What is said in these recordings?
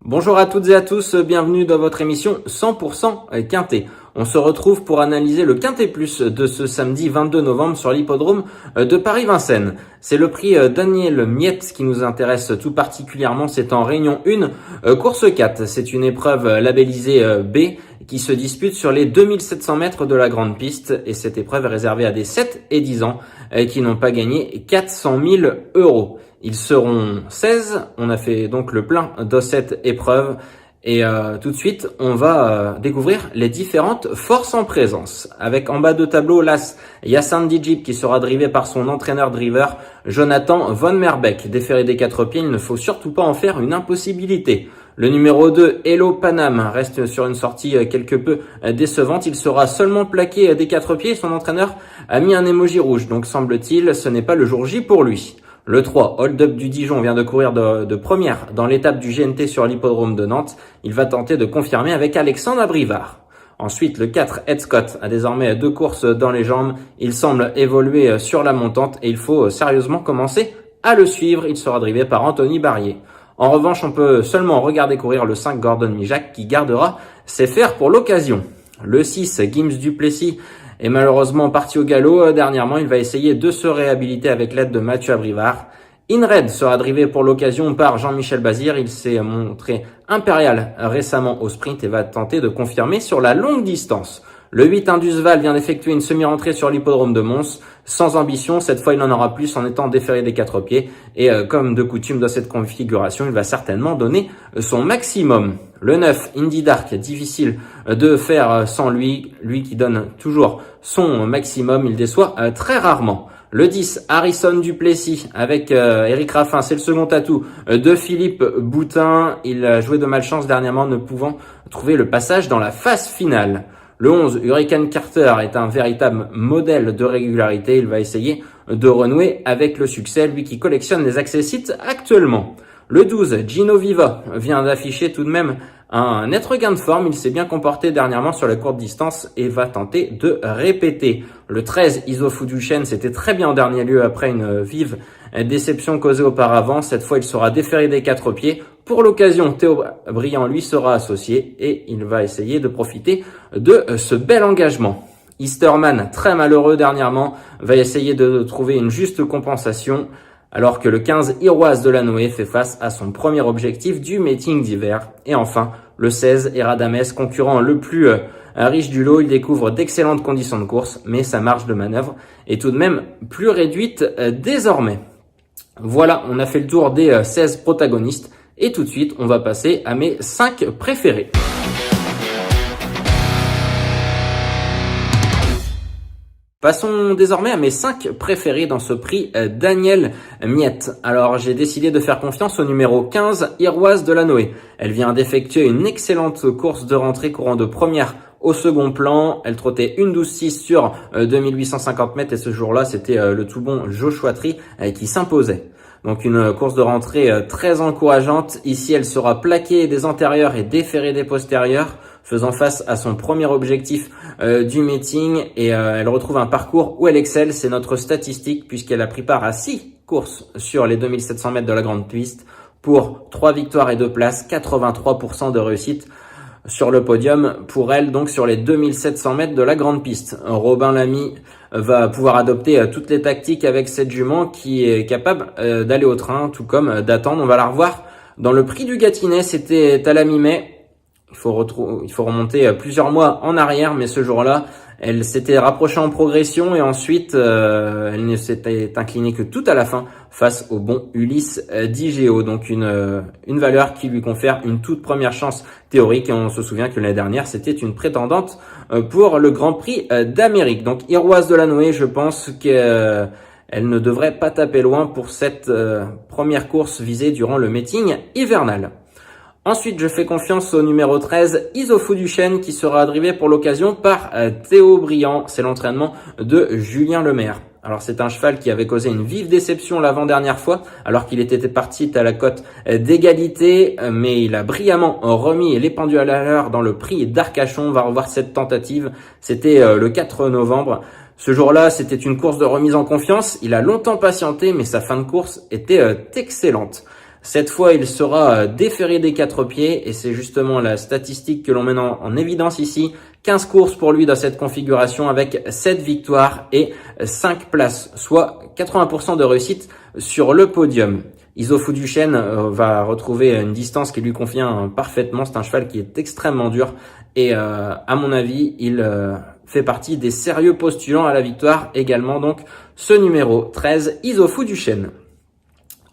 Bonjour à toutes et à tous, bienvenue dans votre émission 100% Quintet. On se retrouve pour analyser le Quintet Plus de ce samedi 22 novembre sur l'hippodrome de Paris-Vincennes. C'est le prix Daniel Miette qui nous intéresse tout particulièrement, c'est en Réunion 1, course 4. C'est une épreuve labellisée B qui se dispute sur les 2700 mètres de la grande piste et cette épreuve est réservée à des 7 et 10 ans qui n'ont pas gagné 400 000 €. Ils seront 16, on a fait donc le plein de cette épreuve et tout de suite on va découvrir les différentes forces en présence. Avec en bas de tableau l'As Yassan Dijib qui sera drivé par son entraîneur driver Jonathan Von Merbeek. Déféré des 4 pieds, il ne faut surtout pas en faire une impossibilité. Le numéro 2, Hello Panam, reste sur une sortie quelque peu décevante. Il sera seulement plaqué des 4 pieds. Son entraîneur a mis un émoji rouge, donc semble-t-il ce n'est pas le jour J pour lui. Le 3, Hold Up du Dijon, vient de courir de première dans l'étape du GNT sur l'hippodrome de Nantes. Il va tenter de confirmer avec Alexandre Abrivard. Ensuite, le 4, Ed Scott, a désormais 2 courses dans les jambes. Il semble évoluer sur la montante et il faut sérieusement commencer à le suivre. Il sera drivé par Anthony Barrier. En revanche, on peut seulement regarder courir le 5, Gordon Mijac, qui gardera ses fers pour l'occasion. Le 6, Gims Duplessis, est malheureusement parti au galop. Dernièrement, il va essayer de se réhabiliter avec l'aide de Mathieu Abrivard. Inred sera drivé pour l'occasion par Jean-Michel Bazir. Il s'est montré impérial récemment au sprint et va tenter de confirmer sur la longue distance. Le 8, Indusval, vient d'effectuer une semi-rentrée sur l'hippodrome de Mons. Sans ambition, cette fois il en aura plus en étant déféré des 4 pieds. Et comme de coutume dans cette configuration, il va certainement donner son maximum. Le 9, Indy Dark, difficile de faire sans lui. Lui qui donne toujours son maximum, il déçoit très rarement. Le 10, Harrison Duplessis avec Eric Raffin, c'est le second atout de Philippe Boutin. Il a joué de malchance dernièrement, ne pouvant trouver le passage dans la phase finale. Le 11, Hurricane Carter, est un véritable modèle de régularité. Il va essayer de renouer avec le succès, lui qui collectionne les accessites actuellement. Le 12, Gino Viva, vient d'afficher tout de même un net regain de forme. Il s'est bien comporté dernièrement sur la courte distance et va tenter de répéter. Le 13, Isofu Duchesne, c'était très bien en dernier lieu après une vive déception causée auparavant. Cette fois, il sera déféré des 4 pieds. Pour l'occasion, Théo Briand lui sera associé et il va essayer de profiter de ce bel engagement. Easterman, très malheureux dernièrement, va essayer de trouver une juste compensation alors que le 15, Iroise de la Noé, fait face à son premier objectif du meeting d'hiver. Et enfin, le 16, Eradames, concurrent le plus riche du lot, il découvre d'excellentes conditions de course, mais sa marge de manœuvre est tout de même plus réduite désormais. Voilà, on a fait le tour des 16 protagonistes et tout de suite, on va passer à mes 5 préférés. Passons désormais à mes 5 préférés dans ce prix Daniel Miette. Alors, j'ai décidé de faire confiance au numéro 15, Iroise de la Noé. Elle vient d'effectuer une excellente course de rentrée courant de première au second plan. Elle trottait une 12-6 sur 2850 mètres et ce jour-là, c'était le tout bon Joshua Tree qui s'imposait. Donc une course de rentrée très encourageante. Ici, elle sera plaquée des antérieurs et déférée des postérieurs, faisant face à son premier objectif du meeting. Et elle retrouve un parcours où elle excelle. C'est notre statistique puisqu'elle a pris part à 6 courses sur les 2700 mètres de la grande piste pour 3 victoires et 2 places, 83% de réussite sur le podium pour elle, donc sur les 2700 mètres de la grande piste. Robin Lamy va pouvoir adopter toutes les tactiques avec cette jument qui est capable d'aller au train, tout comme d'attendre. On va la revoir dans le prix du Gâtinais, c'était à la mi-mai. Il faut remonter plusieurs mois en arrière, mais ce jour-là, elle s'était rapprochée en progression et ensuite elle ne s'était inclinée que tout à la fin face au bon Ulysse Digeo. Donc une valeur qui lui confère une toute première chance théorique. Et on se souvient que l'année dernière, c'était une prétendante pour le Grand Prix d'Amérique. Donc Iroise de la Noé, je pense qu'elle ne devrait pas taper loin pour cette première course visée durant le meeting hivernal. Ensuite, je fais confiance au numéro 13, Isofu Duchesne, qui sera drivé pour l'occasion par Théo Briand. C'est l'entraînement de Julien Lemaire. Alors c'est un cheval qui avait causé une vive déception l'avant-dernière fois, alors qu'il était parti à la cote d'égalité, mais il a brillamment remis les pendules à l'heure dans le prix d'Arcachon. On va revoir cette tentative, c'était le 4 novembre. Ce jour-là, c'était une course de remise en confiance. Il a longtemps patienté, mais sa fin de course était excellente. Cette fois, il sera déféré des 4 pieds et c'est justement la statistique que l'on met en évidence ici. 15 courses pour lui dans cette configuration avec 7 victoires et 5 places, soit 80% de réussite sur le podium. Isofou Duchesne va retrouver une distance qui lui convient parfaitement. C'est un cheval qui est extrêmement dur et à mon avis, il fait partie des sérieux postulants à la victoire également. Donc ce numéro 13, Isofou Duchesne.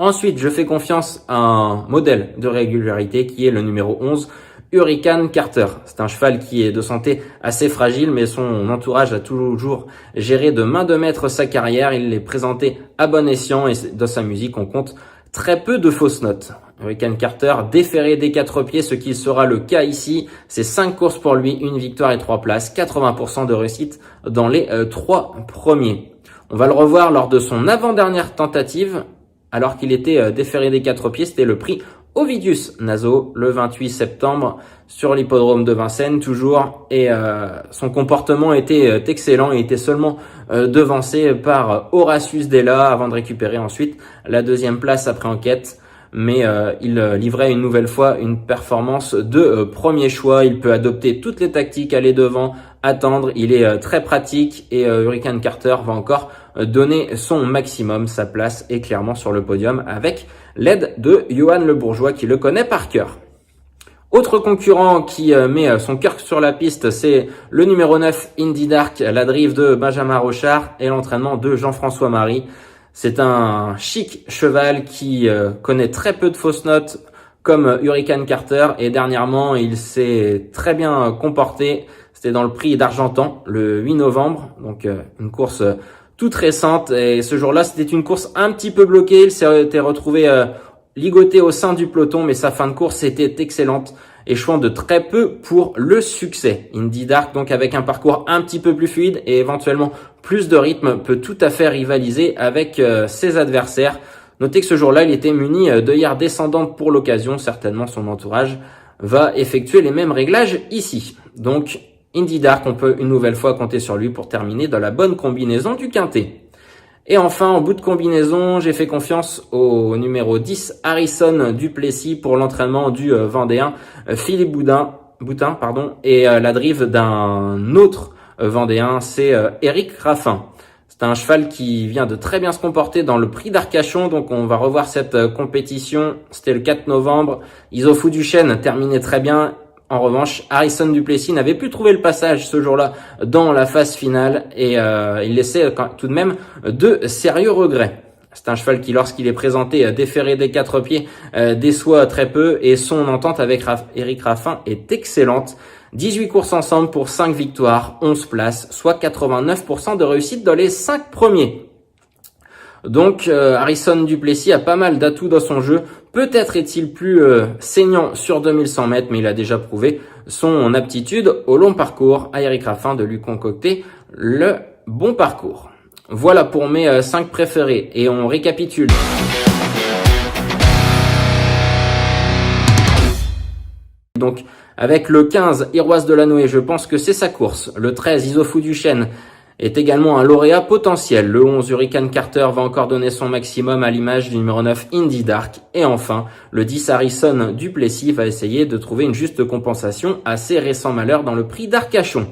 Ensuite, je fais confiance à un modèle de régularité qui est le numéro 11, Hurricane Carter. C'est un cheval qui est de santé assez fragile, mais son entourage a toujours géré de main de maître sa carrière. Il l'est présenté à bon escient et dans sa musique, on compte très peu de fausses notes. Hurricane Carter déféré des 4 pieds, ce qui sera le cas ici. C'est 5 courses pour lui, 1 victoire et 3 places, 80% de réussite dans les 3 premiers. On va le revoir lors de son avant-dernière tentative. Alors qu'il était déféré des 4 pieds, c'était le prix Ovidius Naso le 28 septembre sur l'hippodrome de Vincennes toujours. Et son comportement était excellent. Il était seulement devancé par Horatius Della avant de récupérer ensuite la 2e place après enquête. Mais il livrait une nouvelle fois une performance de premier choix. Il peut adopter toutes les tactiques, aller devant, attendre. Il est très pratique et Hurricane Carter va encore donner son maximum. Sa place est clairement sur le podium avec l'aide de Johan Le Bourgeois qui le connaît par cœur. Autre concurrent qui met son cœur sur la piste, c'est le numéro 9, Indy Dark, la drive de Benjamin Rochard et l'entraînement de Jean-François Marie. C'est un chic cheval qui connaît très peu de fausses notes comme Hurricane Carter et dernièrement il s'est très bien comporté. C'était dans le prix d'Argentan le 8 novembre, donc une course toute récente et ce jour-là c'était une course un petit peu bloquée. Il s'était retrouvé ligoté au sein du peloton mais sa fin de course était excellente, échouant de très peu pour le succès. Indy Dark donc avec un parcours un petit peu plus fluide et éventuellement plus de rythme peut tout à fait rivaliser avec ses adversaires. Notez que ce jour-là il était muni d'œillères descendantes pour l'occasion, certainement son entourage va effectuer les mêmes réglages ici. Donc Indy Dark, on peut une nouvelle fois compter sur lui pour terminer dans la bonne combinaison du quintet. Et enfin, en bout de combinaison, j'ai fait confiance au numéro 10, Harrison du Plessis, pour l'entraînement du Vendéen, Philippe Boutin, et la drive d'un autre Vendéen, c'est Éric Raffin. C'est un cheval qui vient de très bien se comporter dans le prix d'Arcachon, donc on va revoir cette compétition. C'était le 4 novembre. Isofou Duchesne terminait très bien. En revanche, Harrison du Plessis n'avait pu trouver le passage ce jour-là dans la phase finale et il laissait tout de même de sérieux regrets. C'est un cheval qui, lorsqu'il est présenté déféré des 4 pieds, déçoit très peu et son entente avec Éric Raffin est excellente. 18 courses ensemble pour 5 victoires, 11 places, soit 89% de réussite dans les 5 premiers. Donc Harrison du Plessis a pas mal d'atouts dans son jeu. Peut-être est-il plus saignant sur 2100 mètres, mais il a déjà prouvé son aptitude au long parcours à Éric Raffin de lui concocter le bon parcours. Voilà pour mes 5 préférés et on récapitule. Donc avec le 15, Iroise de Lannoy, je pense que c'est sa course. Le 13, Isofou Duchesne est également un lauréat potentiel. Le 11, Hurricane Carter va encore donner son maximum à l'image du numéro 9, Indy Dark. Et enfin, le 10, Harrison du Plessis va essayer de trouver une juste compensation à ses récents malheurs dans le prix d'Arcachon.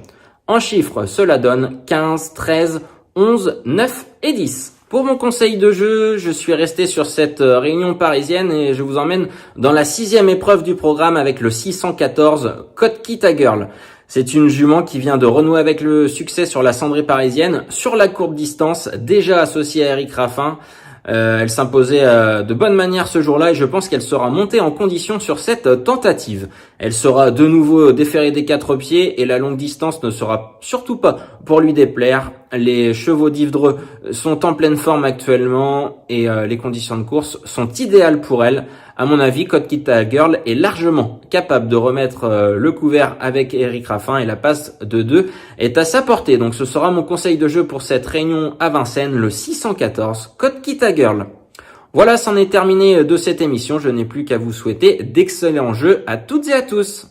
En chiffres, cela donne 15, 13, 11, 9 et 10. Pour mon conseil de jeu, je suis resté sur cette réunion parisienne et je vous emmène dans la 6e épreuve du programme avec le 614 Code Kita Girl. C'est une jument qui vient de renouer avec le succès sur la cendrée parisienne, sur la courte distance, déjà associée à Éric Raffin. Elle s'imposait de bonne manière ce jour-là et je pense qu'elle sera montée en condition sur cette tentative. Elle sera de nouveau déférée des 4 pieds et la longue distance ne sera surtout pas pour lui déplaire. Les chevaux d'Yves Dreux sont en pleine forme actuellement et les conditions de course sont idéales pour elle. À mon avis, Code Kita Girl est largement capable de remettre le couvert avec Eric Raffin et la passe de 2 est à sa portée. Donc ce sera mon conseil de jeu pour cette réunion à Vincennes, le 614 Code Kita Girl. Voilà, c'en est terminé de cette émission. Je n'ai plus qu'à vous souhaiter d'excellents jeux à toutes et à tous.